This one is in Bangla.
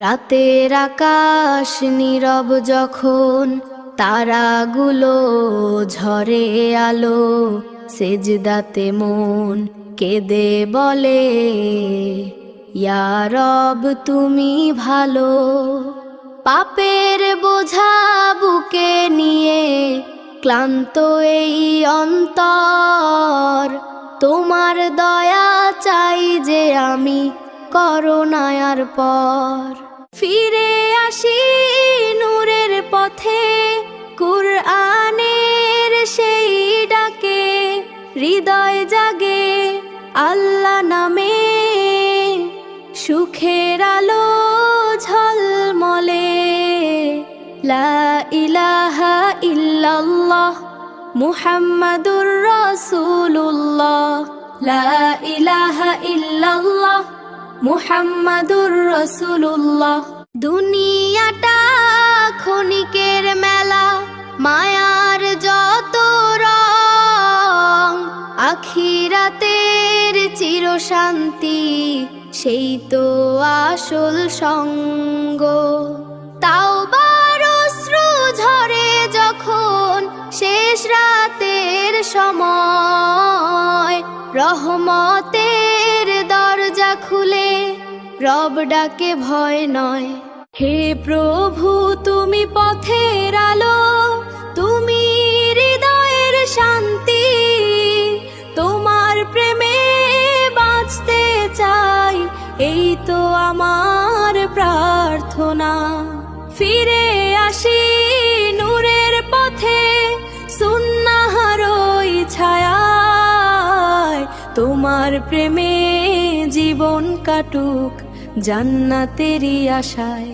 রাতের আকাশ নীরব যখন, তারাগুলো ঝরে আলো, সেজদাতে মন কেঁদে বলে, ইয়া রব তুমি ভালো। পাপের বোঝা বুকে নিয়ে ক্লান্ত এই অন্তর, তোমার দয়া চাই যে আমি করোনার পর। ফিরে আসি নূরের পথে, কুরআনের সেই ডাকে, হৃদয় জাগে আল্লাহ নামে, সুখের আলো ঝলমলে। লা ইলাহা ইল্লাল্লাহ মুহাম্মাদুর রাসূলুল্লাহ, লা ইলাহা ইল্লাল্লাহ মুহাম্মাদুর রাসূলুল্লাহ। দুনিয়াটা ক্ষণিকের মেলা, মায়ার যত রং, আখিরাতের চিরশান্তি সেই তো আসল সঙ্গ। তাওবার অশ্রু ঝরে যখন শেষ রাতের সময়, রহমতের দরজা খুলে রব ডাকে ভয় নয়। হে প্রভু তুমি পথের আলো, তুমি হৃদয়ের শান্তি, তোমার প্রেমে বাঁচতে চাই, এই তো আমার প্রার্থনা। ফিরে আসি নূরের পথে, সুন্নাহর ওই ছায়ায়, তোমার প্রেমে জীবন কাটুক জান্নাতেরই আশায়।